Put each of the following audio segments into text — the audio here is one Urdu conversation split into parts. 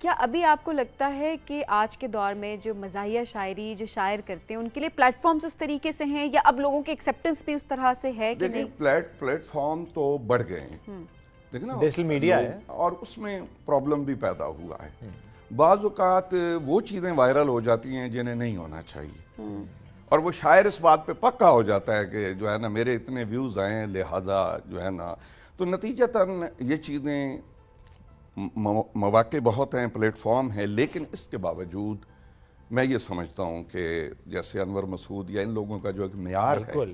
کیا ابھی آپ کو لگتا ہے کہ آج کے دور میں جو مزاحیہ شاعری جو شاعر کرتے ہیں ان کے لیے پلیٹ فارمز اس طریقے سے ہیں یا اب لوگوں کی ایکسیپٹنس بھی اس طرح سے ہے کہ نہیں؟ پلیٹ فارم تو بڑھ گئے ہیں، دیکھیں نا ڈیجیٹل میڈیا ہے اور اس میں پرابلم بھی پیدا ہوا ہے. بعض اوقات وہ چیزیں وائرل ہو جاتی ہیں جنہیں نہیں ہونا چاہیے، اور وہ شاعر اس بات پہ پکا ہو جاتا ہے کہ جو ہے نا میرے اتنے ویوز آئے لہٰذا جو ہے نا، تو نتیجتاً یہ چیزیں مواقع بہت ہیں، پلیٹ فارم ہے، لیکن اس کے باوجود میں یہ سمجھتا ہوں کہ جیسے انور مسعود یا ان لوگوں کا جو ایک معیار ہے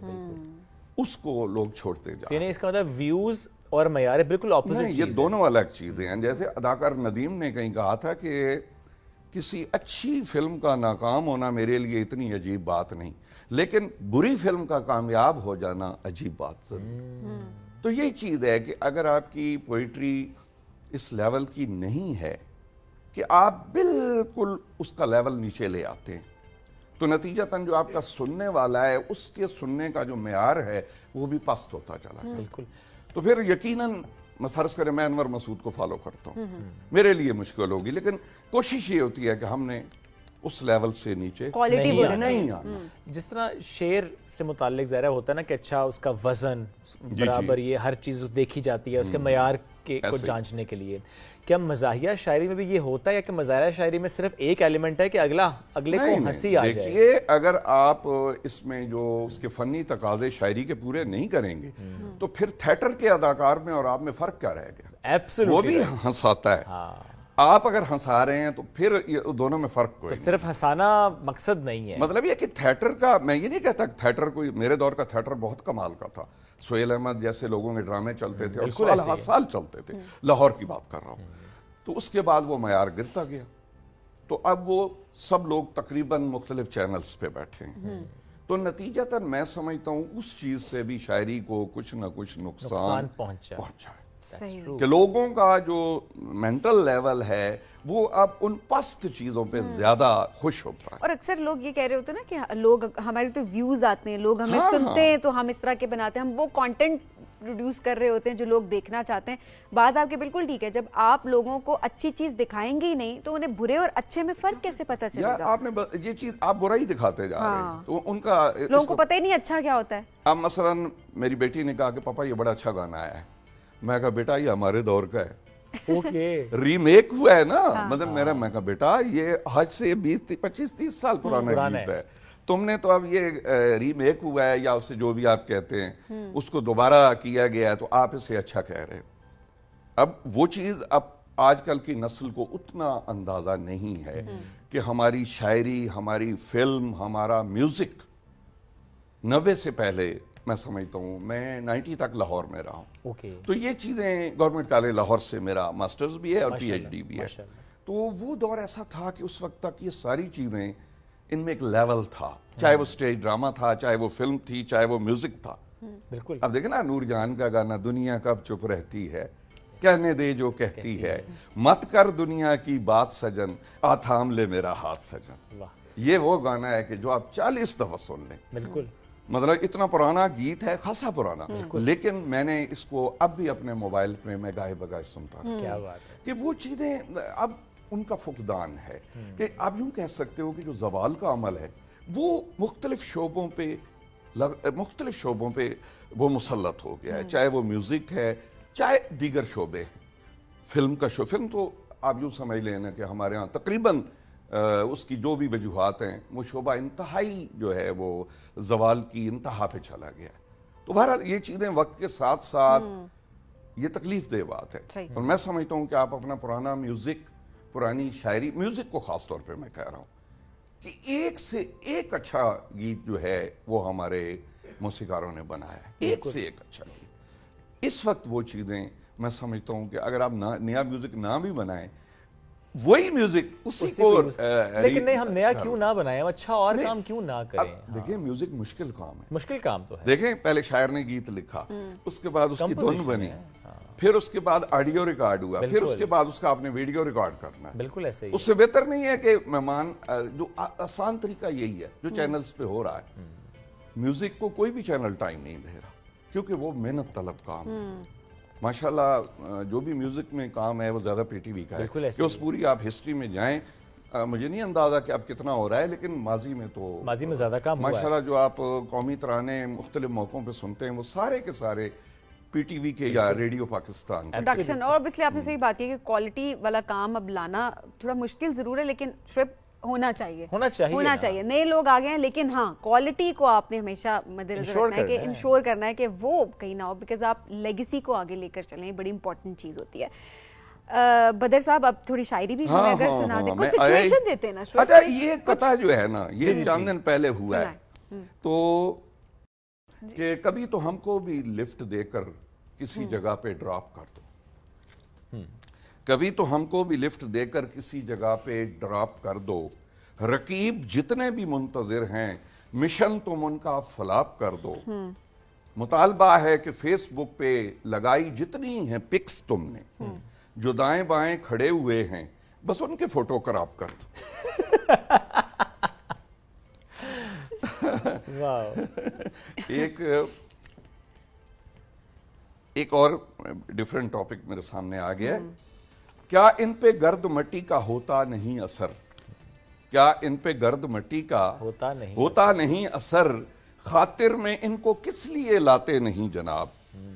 اس کو لوگ چھوڑتے جا رہے ہیں. اس کا مطلب ویوز اور معیار بالکل اپوزٹ چیز ہے. یہ دونوں الگ چیزیں ہیں. جیسے اداکار ندیم نے کہیں کہا تھا کہ کسی اچھی فلم کا ناکام ہونا میرے لیے اتنی عجیب بات نہیں، لیکن بری فلم کا کامیاب ہو جانا عجیب بات ضرور. تو یہی چیز ہے کہ اگر آپ کی پوئٹری اس لیول کی نہیں ہے کہ آپ بالکل اس کا لیول نیچے لے آتے ہیں، تو نتیجتاً جو آپ کا سننے والا ہے اس کے سننے کا جو معیار ہے وہ بھی پست ہوتا چلا جائے. بالکل. تو پھر یقیناً میں فرض کریں میں انور مسعود کو فالو کرتا ہوں، میرے لیے مشکل ہوگی، لیکن کوشش یہ ہوتی ہے کہ ہم نے اس لیول سے نیچے نہیں آنا. جس طرح شعر سے متعلق ظاہر ہوتا ہے نا کہ اچھا اس کا وزن برابر، یہ ہر چیز دیکھی جاتی ہے اس کے معیار کو جانچنے کے لیے. کیا مزاحیہ شاعری میں بھی یہ ہوتا ہے کہ مزاحیہ شاعری میں صرف ایک ایلیمنٹ ہے کہ اگلے کو ہنسی آ جائے؟ دیکھیے اگر آپ اس میں جو اس کے فنی تقاضے شاعری کے پورے نہیں کریں گے تو پھر تھیٹر کے اداکار میں اور آپ میں فرق کیا رہ گیا؟ وہ بھی ہنساتا ہے، آپ اگر ہنسا رہے ہیں تو پھر دونوں میں فرق کوئی نہیں. صرف ہنسانا مقصد نہیں ہے. مطلب یہ کہ تھیٹر کا، میں یہ نہیں کہتا کہ تھیٹر کوئی، میرے دور کا تھیٹر بہت کمال کا تھا. سہیل احمد جیسے لوگوں کے ڈرامے چلتے تھے اور سال چلتے تھے، لاہور کی بات کر رہا ہوں. تو اس کے بعد وہ معیار گرتا گیا، تو اب وہ سب لوگ تقریباً مختلف چینلز پہ بیٹھے ہیں. تو نتیجتاً میں سمجھتا ہوں اس چیز سے بھی شاعری کو کچھ نہ کچھ نقصان پہنچا ہے کہ لوگوں کا جو مینٹل لیول ہے وہ اب ان پست چیزوں پہ زیادہ خوش ہوتا ہے. اور اکثر لوگ یہ کہہ رہے ہوتے ہیں نا کہ لوگ ہمارے تو ویوز آتے ہیں، لوگ ہمیں سنتے ہیں تو ہم اس طرح کے بناتے ہیں، ہم وہ کانٹینٹ پروڈیوس کر رہے ہوتے ہیں جو لوگ دیکھنا چاہتے ہیں. بات آپ کے بالکل ٹھیک ہے، جب آپ لوگوں کو اچھی چیز دکھائیں گے ہی نہیں تو انہیں برے اور اچھے میں فرق کیسے پتہ چلے گا؟ آپ نے یہ چیز آپ برا ہی دکھاتے جا رہے ہیں، تو ان کا لوگوں کو پتہ ہی نہیں اچھا کیا ہوتا ہے. اب مثلا میری بیٹی نے کہا کہ پاپا یہ بڑا اچھا گانا آیا ہے. میں کہا بیٹا یہ ہمارے دور کا ہے، ری میک ہوا ہے نا. مطلب میں کہا بیٹا یہ آج سے 25-30 سال پرانا گیت ہے، تم نے تو اب یہ ری میک ہوا ہے یا اسے جو بھی آپ کہتے ہیں اس کو دوبارہ کیا گیا ہے تو آپ اسے اچھا کہہ رہے ہو. اب وہ چیز اب آج کل کی نسل کو اتنا اندازہ نہیں ہے کہ ہماری شاعری، ہماری فلم، ہمارا میوزک 90 سے پہلے، میں سمجھتا ہوں میں 90 تک لاہور میں رہا ہوں، تو یہ چیزیں گورنمنٹ کالج لاہور سے میرا ماسٹرز بھی ہے اور پی ایچ ڈی بھی ہے. تو وہ دور ایسا تھا کہ اس وقت تک یہ ساری چیزیں ان میں ایک لیول تھا، چاہے وہ سٹیج ڈرامہ تھا، چاہے وہ فلم تھی، چاہے وہ میوزک تھا. بالکل. اب دیکھیں نا نور جہان کا گانا، دنیا کب چپ رہتی ہے، کہنے دے جو کہتی ہے، مت کر دنیا کی بات سجن، آ تھام لے میرا ہاتھ سجن. یہ وہ گانا ہے کہ جو آپ 40 دفعہ سن لیں. بالکل. مطلب اتنا پرانا گیت ہے، خاصا پرانا، لیکن میں نے اس کو اب بھی اپنے موبائل پہ میں گائے بگائے سنتا ہوں. کیا بات ہے کہ وہ چیزیں اب ان کا فقدان ہے. کہ آپ یوں کہہ سکتے ہو کہ جو زوال کا عمل ہے وہ مختلف شعبوں پہ وہ مسلط ہو گیا ہے، چاہے وہ میوزک ہے، چاہے دیگر شعبے. فلم کا فلم تو آپ یوں سمجھ لیں نا کہ ہمارے ہاں تقریباً اس کی جو بھی وجوہات ہیں وہ شعبہ انتہائی جو ہے وہ زوال کی انتہا پہ چلا گیا ہے. تو بہرحال یہ چیزیں وقت کے ساتھ ساتھ یہ تکلیف دہ بات ہے. اور میں سمجھتا ہوں کہ آپ اپنا پرانا میوزک، پرانی شاعری، میوزک کو خاص طور پہ میں کہہ رہا ہوں کہ ایک سے ایک اچھا گیت جو ہے وہ ہمارے موسیقاروں نے بنایا ہے، ایک سے ایک اچھا گیت. اس وقت وہ چیزیں میں سمجھتا ہوں کہ اگر آپ نیا میوزک نہ بھی بنائیں، وہی میوزک اسی کو، لیکن نہیں، ہم نیا کیوں نہ بنائیں، اچھا اور کام کیوں نہ کریں؟ دیکھیں میوزک مشکل کام ہے، مشکل کام تو ہے. دیکھیں پہلے شاعر نے گیت لکھا، اس کے بعد اس کی دھن بنی، پھر اس کے بعد آڈیو ریکارڈ ہوا، پھر اس کے بعد اس کا آپ نے ویڈیو ریکارڈ کرنا ہے. بالکل ایسے ہی. اس سے بہتر نہیں ہے کہ مہمان، جو آسان طریقہ یہی ہے جو چینلز پہ ہو رہا ہے. میوزک کو کوئی بھی چینل ٹائم نہیں دے رہا کیونکہ وہ محنت طلب کام ہے. ماشاءاللہ جو بھی میوزک میں کام ہے وہ زیادہ پی ٹی وی کا ہے کہ اس پوری آپ ہسٹری میں جائیں. مجھے نہیں اندازہ کہ اب کتنا ہو رہا ہے لیکن ماضی میں زیادہ کام ہوا ہے. ماشاءاللہ جو آپ قومی ترانے مختلف موقعوں پہ سنتے ہیں وہ سارے کے سارے پی ٹی وی کے یا ریڈیو پاکستان پروڈکشن. اور obviously آپ نے صحیح بات کی کہ کوالٹی والا کام اب لانا تھوڑا مشکل ضرور ہے لیکن شعیب ہونا چاہیے. نئے لوگ آ گئے ہیں لیکن ہاں کوالٹی کو آپ نے ہمیشہ مد نظر رکھنا ہے کہ انشور کرنا ہے کہ وہ کہیں نہ ہو, بیکاز آپ لیگیسی کو آگے لے کر چلیں, یہ بڑی امپورٹنٹ چیز ہوتی ہے. بدر صاحب اب تھوڑی شاعری بھی ہمیں اگر سنا دیں, کچھ سچویشن دیتے ہیں نا. اچھا یہ قطع جو ہے نا یہ چند دن پہلے ہوا ہے تو کہ کبھی تو ہم کو بھی لفٹ دے کر کسی جگہ پہ ڈراپ کر دو, کبھی تو ہم کو بھی لفٹ دے کر کسی جگہ پہ ڈراپ کر دو, رقیب جتنے بھی منتظر ہیں مشن تم ان کا فلاپ کر دو, مطالبہ ہے کہ فیس بک پہ لگائی جتنی ہیں پکس تم نے, جو دائیں بائیں کھڑے ہوئے ہیں بس ان کے فوٹو کراپ کر دو. ایک اور ڈیفرنٹ ٹاپک میرے سامنے آ گیا ہے. کیا ان پہ گرد مٹی کا ہوتا نہیں اثر, کیا ان پہ گرد مٹی کا ہوتا نہیں اثر, خاطر میں ان کو کس لیے لاتے نہیں جناب,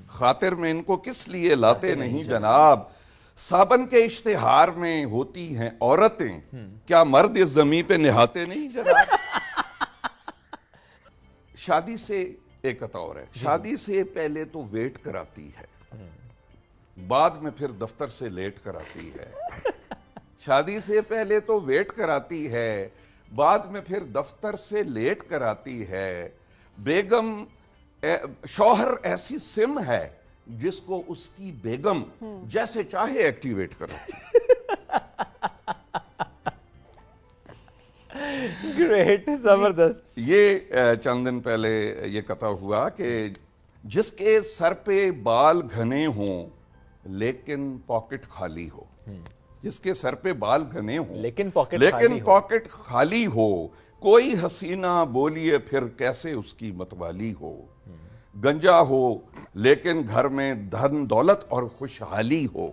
خاطر میں ان کو کس لیے لاتے نہیں جناب, صابن کے اشتہار میں ہوتی ہیں عورتیں, کیا مرد اس زمین پہ نہاتے نہیں جناب. شادی سے ایک قطع اور ہے, شادی سے پہلے تو ویٹ کراتی ہے, بعد میں پھر دفتر سے لیٹ کراتی ہے. شادی سے پہلے تو ویٹ کراتی ہے, بعد میں پھر دفتر سے لیٹ کراتی ہے. بیگم شوہر ایسی سم ہے جس کو اس کی بیگم جیسے چاہے ایکٹیویٹ کراتی ہے. گریٹ, زبردست. یہ چند دن پہلے یہ قطع ہوا کہ جس کے سر پہ بال گھنے ہوں لیکن پاکٹ خالی ہو, جس کے سر پہ بال گھنے ہوں لیکن پاکٹ خالی ہو, کوئی حسینہ بولیے پھر کیسے اس کی متوالی ہو, گنجا ہو لیکن گھر میں دھن دولت اور خوشحالی ہو,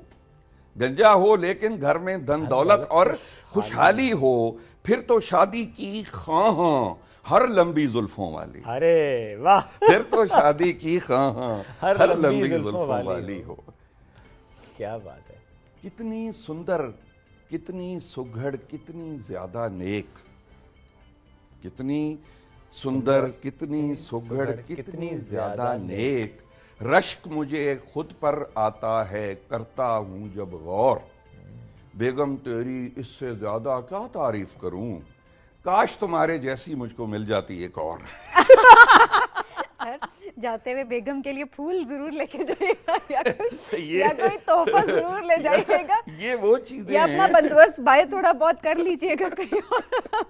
گنجا ہو لیکن گھر میں دھن دولت اور خوشحالی ہو, پھر تو شادی کی خواہاں ہر لمبی زلفوں والی. ارے واہ, پھر تو شادی کی خواہاں ہر لمبی زلفوں والی ہو. کیا بات ہے. کتنی سندر, کتنی سگھڑ, کتنی زیادہ نیک, کتنی سندر, کتنی سگھڑ, کتنی زیادہ نیک, رشک مجھے خود پر آتا ہے کرتا ہوں جب غور, بیگم تیری اس سے زیادہ کیا تعریف کروں, کاش تمہارے جیسی مجھ کو مل جاتی ایک اور. جاتے ہوئے بیگم کے لیے پھول ضرور لے کے جائے گا یا کوئی تحفہ ضرور لے جائے گا. یہ وہ چیزیں ہیں, اپنا بندوبست بھائی تھوڑا بہت کر لیجئے گا کہیں اور.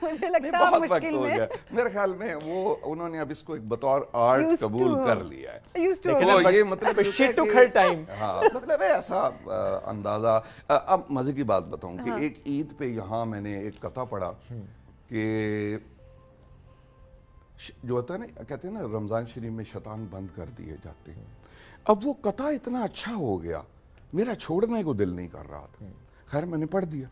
مجھے لگتا ہے مشکل میں میرے خیال میں وہ انہوں نے اب اس کو ایک بطور آرٹ قبول کر لیا ہے. یہ مطلب shit took her time. ہاں مطلب ہے ایسا اندازہ. اب مزے کی بات بتاؤں کہ ایک عید پہ یہاں میں نے ایک قطع پڑھا کہ جو ہوتا ہے نا, کہتے ہیں نا رمضان شریف میں شیطان بند کر دیے جاتے ہیں. اب وہ قطع اتنا اچھا ہو گیا میرا چھوڑنے کو دل نہیں کر رہا تھا. خیر میں نے پڑھ دیا.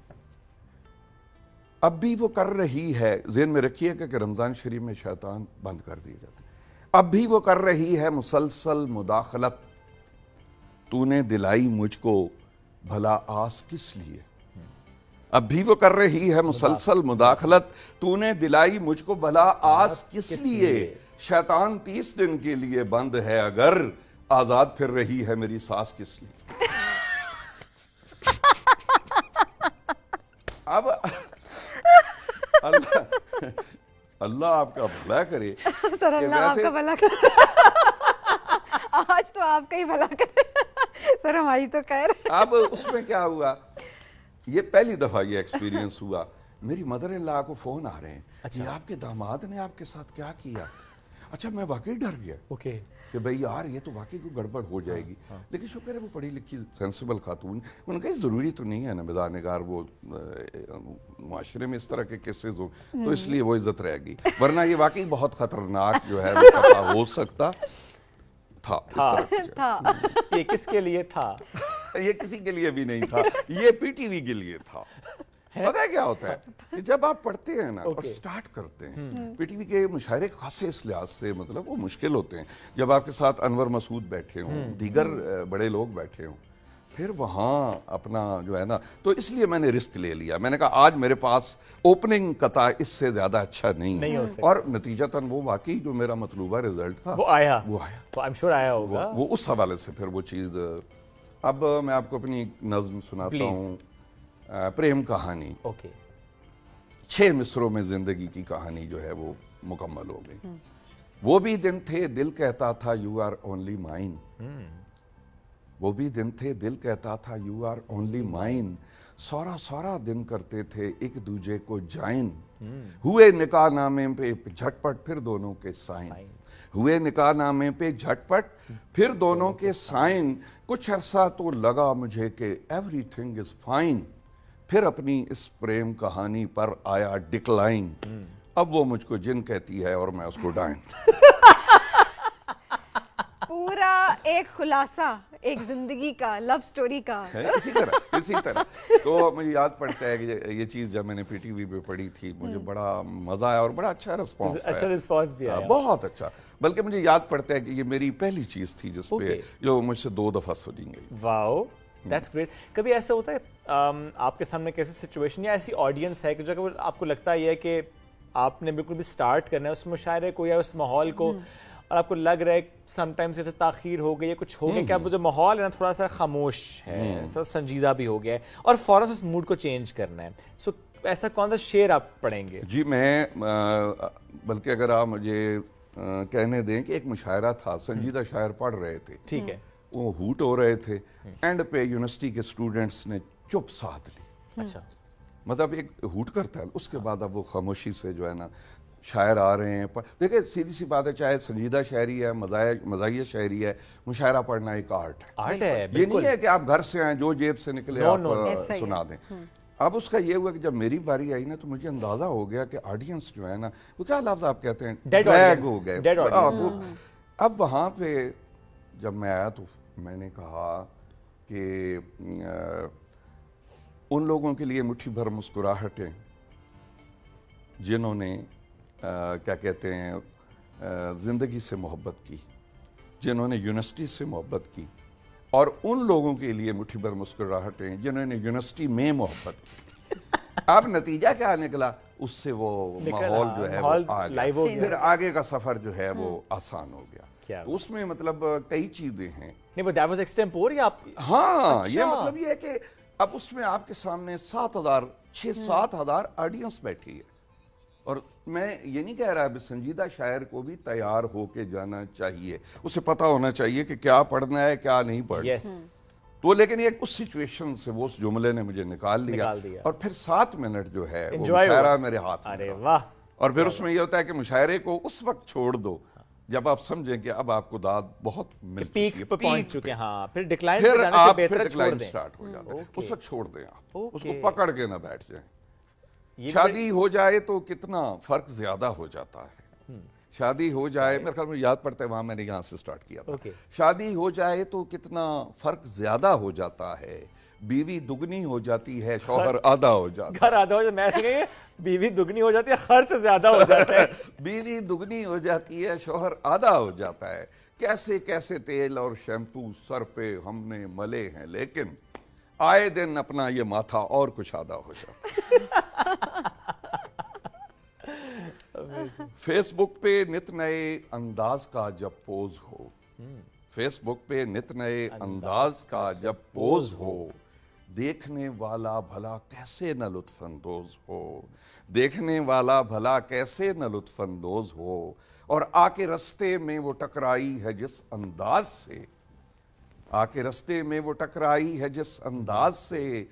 اب بھی وہ کر رہی ہے, ذہن میں رکھیے کہ رمضان شریف میں شیطان بند کر دیے جاتے ہیں. اب بھی وہ کر رہی ہے مسلسل مداخلت, تو نے دلائی مجھ کو بھلا آس کس لیے. اب بھی وہ کر رہی ہے مسلسل مداخلت, تو نے دلائی مجھ کو بھلا آس کس لیے. شیطان 30 دن کے لیے بند ہے اگر, آزاد پھر رہی ہے میری ساس کس لیے. اب اللہ آپ کا بھلا کرے. سر اللہ آپ کا بھلا کرے. آج تو آپ کا ہی بھلا کرے سر, ہماری تو خیر. اب اس میں کیا ہوا, یہ پہلی دفعہ یہ ایکسپیرینس ہوا, میری مدر ان لا کو فون آ رہے ہیں, یہ آپ کے داماد نے آپ کے ساتھ کیا کیا. اچھا میں واقعی ڈر گیا کہ بھئی یار یہ تو واقعی کوئی گڑبڑ ہو جائے گی. لیکن شکر ہے وہ پڑھی لکھی سینسیبل خاتون, انہوں نے کہا ضروری تو نہیں ہے نا مزاح نگار وہ معاشرے میں اس طرح کے کیسز ہو, تو اس لیے وہ عزت رہے گی, ورنہ یہ واقعی بہت خطرناک جو ہے وہ قطع ہو سکتا. تھا یہ کس کے لیے تھا؟ یہ کسی کے لیے بھی نہیں تھا، یہ پی ٹی وی کے لیے تھا۔ پتہ ہے کیا ہوتا ہے کہ جب آپ پڑھتے ہیں نا اور سٹارٹ کرتے ہیں، پی ٹی وی کے مشاعرے خاصے اس لحاظ سے مطلب وہ مشکل ہوتے ہیں جب آپ کے ساتھ انور مسعود بیٹھے ہوں، دیگر بڑے لوگ بیٹھے ہوں، پھر وہاں اپنا جو ہے نا، تو اس لیے میں نے رسک لے لیا۔ میں نے کہا آج میرے پاس اوپننگ قطع اس سے زیادہ اچھا نہیں ہے، اور نتیجتاً وہ واقعی جو میرا مطلوبہ رزلٹ تھا وہ آیا، تو I'm sure آیا ہوگا۔ وہ اس حوالے سے پھر وہ چیز۔ اب میں آپ کو اپنی نظم سناتا ہوں، پریم کہانی۔ 6 مصروں میں زندگی کی کہانی جو ہے وہ مکمل ہو گئی۔ وہ بھی دن تھے دل کہتا تھا یو آر اونلی مائن، وہ بھی دن تھے دل کہتا تھا یو آر اونلی مائن، سورا دن کرتے تھے ایک دوجے کو جائن، ہوئے نکاح نامے پہ جھٹ پٹ پھر دونوں کے سائن، ہوئے نکاح نامے پہ جھٹ پٹ پھر دونوں کے سائن، کچھ عرصہ تو لگا مجھے کہ ایوری تھنگ از فائن، پھر اپنی اس پریم کہانی پر آیا ڈکلائن، اب وہ مجھ کو جن کہتی ہے اور میں اس کو ڈائن۔ پورا ایک خلاصہ ایک زندگی کا، لو سٹوری کا، اسی طرح۔ تو مجھے یاد پڑتا ہے کہ یہ چیز جب میں نے پی ٹی وی پہ پڑھی تھی، مجھے بڑا مزہ آیا اور بڑا اچھا رسپانس بھی آیا، بہت اچھا۔ بلکہ مجھے یاد پڑتا ہے کہ یہ میری پہلی چیز تھی جس پہ جو مجھ سے 2 دفعہ سنی گئی۔ واو، دیٹس گریٹ۔ کبھی ایسا ہوتا ہے آپ کے سامنے کیسی سچویشن یا ایسی آڈینس ہے کہ جو آپ کو لگتا ہے کہ آپ نے بالکل بھی سٹارٹ کرنا ہے اس مشاعرے کو یا اس ماحول کو، اور آپ کو لگ رہا ہے سم ٹائمز جیسے تاخیر ہو گئی یا کچھ ہو گیا کہ اب وہ جو ماحول ہے نا تھوڑا سا خاموش ہے، تھوڑا سنجیدہ بھی ہو گیا ہے اور فوراً اس موڈ کو چینج کرنا ہے، سو ایسا کون سا شعر آپ پڑھیں گے؟ جی میں بلکہ اگر آپ مجھے کہنے دیں کہ ایک مشاعرہ تھا، سنجیدہ شاعر پڑھ رہے تھے، ٹھیک ہے، وہ ہوٹ ہو رہے تھے، اینڈ پہ یونیورسٹی کے اسٹوڈنٹس نے چپ ساتھ لی۔ اچھا، مطلب ایک ہوٹ کرتا ہے، اس کے بعد اب وہ خاموشی سے جو ہے نا شاعر آ رہے ہیں۔ دیکھیں سیدھی سی بات ہے، چاہے سنجیدہ شاعری ہے، مزاحیہ شاعری ہے، مشاعرہ پڑھنا ایک آرٹ ہے۔ یہ نہیں ہے کہ آپ گھر سے آئیں جو جیب سے نکلے آپ سنا دیں۔ اب اس کا یہ ہوا کہ جب میری باری آئی نا تو مجھے اندازہ ہو گیا کہ آڈینس جو ہے نا وہ کیا لفظ آپ کہتے ہیں، ڈریگ ہو گئے۔ اب وہاں پہ جب میں آیا تو میں نے کہا کہ ان لوگوں کے لیے مٹھی بھر مسکراہٹیں جنہوں نے کیا کہتے ہیں زندگی سے محبت کی، جنہوں نے یونیورسٹی سے محبت کی، اور ان لوگوں کے لیے مٹھی بھر مسکراہٹیں جنہوں نے یونیورسٹی میں محبت کی۔ اب نتیجہ کیا نکلا، اس سے وہ ماحول جو ہے وہ آ گیا، پھر آگے کا سفر جو ہے وہ آسان ہو گیا۔ تو اس میں مطلب کئی چیزیں ہیں۔ ہاں، یہ مطلب یہ ہے کہ اب اس میں آپ کے سامنے 6-7 ہزار آڈینس بیٹھی ہے، اور میں یہ نہیں کہہ رہا ہے سنجیدہ شاعر کو بھی تیار ہو کے جانا چاہیے، اسے پتا ہونا چاہیے کہ کیا پڑھنا ہے کیا نہیں پڑھنا۔ تو لیکن ایک اس سچویشن سے وہ اس جملے نے مجھے نکال لیا، اور پھر 7 منٹ جو ہے وہ مشاعرہ میرے ہاتھ میں، اور پھر اس میں یہ ہوتا ہے کہ مشاعرے کو اس وقت چھوڑ دو جب آپ سمجھیں کہ اب آپ کو داد بہت مل چکی ہے، پہنچ چکے ہیں، پھر ڈکلائن سٹارٹ ہو جاتا ہے، اس وقت چھوڑ دیں، آپ اس کو پکڑ کے نہ بیٹھ جائیں۔ شادی ہو جائے تو کتنا فرق زیادہ ہو جاتا ہے، شادی ہو جائے، میرے خیال میں یاد پڑتا ہے وہاں میں نے یہاں سے سٹارٹ کیا تھا، شادی ہو جائے تو کتنا فرق زیادہ ہو جاتا ہے، بیوی دگنی ہو جاتی ہے شوہر آدھا ہو جاتا ہے، گھر آدھا ہو جاتا ہے، میں ایسے کہیں بیوی دگنی ہو جاتی ہے خرچ زیادہ ہو جاتا ہے، بیوی دگنی ہو جاتی ہے شوہر آدھا ہو جاتا ہے، کیسے کیسے تیل اور شیمپو سر پہ ہم نے ملے ہیں، لیکن آئے دن اپنا یہ ماتھا اور کچھ آدھا ہو جاتا ہے۔ فیس بک پہ نت نئے انداز کا جب پوز ہو، فیس بک پہ نت نئے انداز کا جب پوز ہو، دیکھنے والا بھلا کیسے نہ لطف اندوز ہو، دیکھنے والا بھلا کیسے نہ لطف اندوز ہو، اور آ کے رستے میں وہ ٹکرائی ہے جس انداز سے، آ کے رستے میں وہ ٹکرائی ہے جس انداز سے،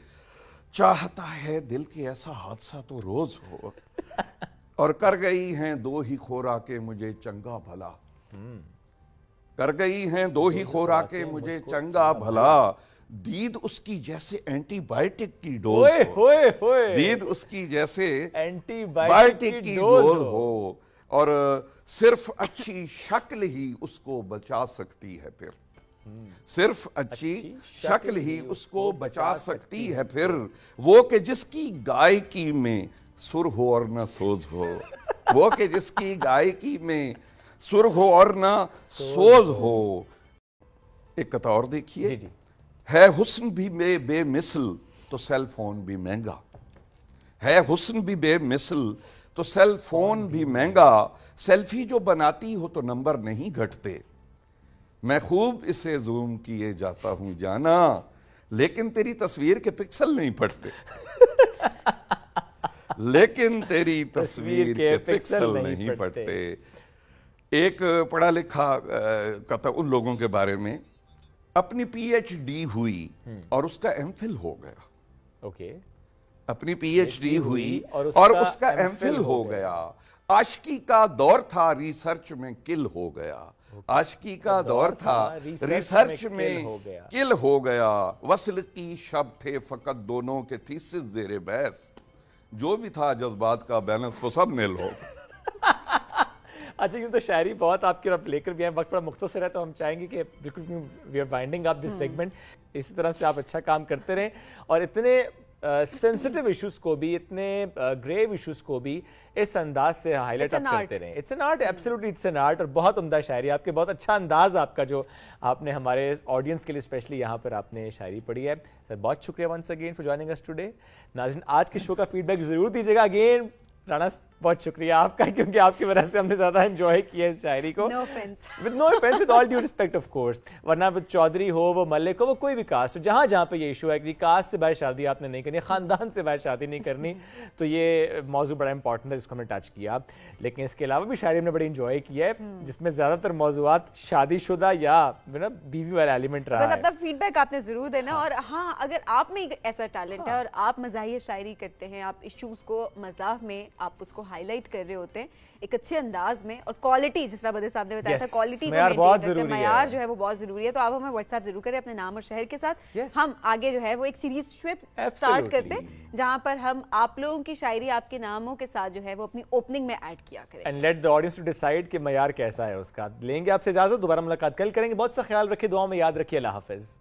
چاہتا ہے دل کے ایسا حادثہ تو روز ہو، اور کر گئی ہیں 2 ہی خوراکیں مجھے چنگا بھلا، کر گئی ہیں 2 ہی خوراکیں مجھے چنگا بھلا، دید اس کی جیسے اینٹی بائیوٹک کی ڈوز ہو، دید اس کی جیسے اینٹی بائیوٹک کی ڈوز ہو، اور صرف اچھی شکل ہی اس کو بچا سکتی ہے پھر، صرف اچھی شکل ہی اس کو بچا سکتی ہے پھر، وہ کہ جس کی گائیکی میں سر ہو اور نہ سوز ہو، وہ کہ جس کی گائیکی میں سر ہو اور نہ سوز ہو۔ ایک قطعہ اور دیکھیے، ہے حسن بھی بے مثل تو سیل فون بھی مہنگا، ہے حسن بھی بے مثل تو سیل فون بھی مہنگا، سیلفی جو بناتی ہو تو نمبر نہیں گھٹتے، میں خوب اسے زوم کیے جاتا ہوں جانا، لیکن تیری تصویر کے پکسل نہیں پڑتے، لیکن تیری تصویر کے پکسل نہیں پڑتے۔ ایک پڑھا لکھا قطع ان لوگوں کے بارے میں، اپنی پی ایچ ڈی ہوئی اور اس کا ایم فل ہو گیا، اپنی پی ایچ ڈی ہوئی اور اس کا ایم فل ہو گیا، عاشقی کا دور تھا ریسرچ میں کل ہو گیا، عاشقی کا دور تھا ریسرچ میں کل ہو گیا، وصل کی شب تھے فقط دونوں کے تھیسس زیر بحث، جو بھی تھا جذبات کا بیلنس وہ سب نیل ہو۔ اچھا، کیوں تو شاعری بہت آپ کی طرف لے کر بھی ہیں، وقت بڑا مختصر ہے تو ہم چاہیں گے کہ بالکل we are winding up this segment, اسی طرح سے آپ اچھا کام کرتے رہیں اور اتنے سینسٹیو ایشوز کو بھی، اتنے گریو ایشوز کو بھی اس انداز سے ہائی لائٹ اپ کرتے رہیں۔ It's an art, absolutely it's an art, اور بہت عمدہ شاعری آپ کے، بہت اچھا انداز آپ کا جو آپ نے ہمارے آڈینس کے لیے اسپیشلی یہاں پر آپ نے شاعری پڑھی ہے۔ بہت شکریہ once again for joining us today. ناظرین، آج کے شو کا فیڈ بیک ضرور دیجیے گا۔ اگین رانا بہت شکریہ آپ کا، کیونکہ آپ کی وجہ سے ہم نے زیادہ انجوائے کیا اس شاعری کو، with no offense, with all due respect of course، ورنہ وہ چودھری ہو، وہ ملک ہو، وہ کوئی بھی کاسٹ ہو، جہاں پہ یہ ایشو ہے کہ کاسٹ سے باہر شادی آپ نے نہیں کرنی، خاندان سے باہر شادی نہیں کرنی، تو یہ موضوع بڑا امپورٹنٹ ہے جس کو ہم نے ٹچ کیا۔ لیکن اس کے علاوہ بھی شاعری ہم نے بڑی انجوائے کی ہے، جس میں زیادہ تر موضوعات شادی شدہ یا بیوی والا ایلیمنٹ رہا ہے۔ بس اپنا فیڈ بیک آپ نے ضرور دینا، اور ہاں اگر آپ میں ایسا ٹیلنٹ ہے اور آپ مزاحیہ شاعری کرتے ہیں، آپ ایشوز کو مزاح میں آپ اس کو ہائی لائٹ کر رہے ہوتے ہیں ایک اچھے انداز میں، اور کوالٹی جس طرح بدر صاحب نے بتایا تھا، کوالٹی معیار جو ہے وہ بہت ضروری ہے، تو آپ ہمیں واٹس ایپ ضرور کریں اپنے نام اور شہر کے ساتھ۔ ہم آگے جو ہے وہ ایک سیریز اسٹارٹ کرتے ہیں جہاں پر ہم آپ لوگوں کی شاعری آپ کے ناموں کے ساتھ جو ہے وہ اپنی اوپننگ میں ایڈ کیا کریں، and let the audience to decide کہ معیار کیسا ہے اس کا۔ لیں گے آپ سے اجازت، دوبارہ ملاقات کل کریں گے۔ بہت سا خیال رکھیں، دعاؤں میں یاد رکھیے، اللہ حافظ۔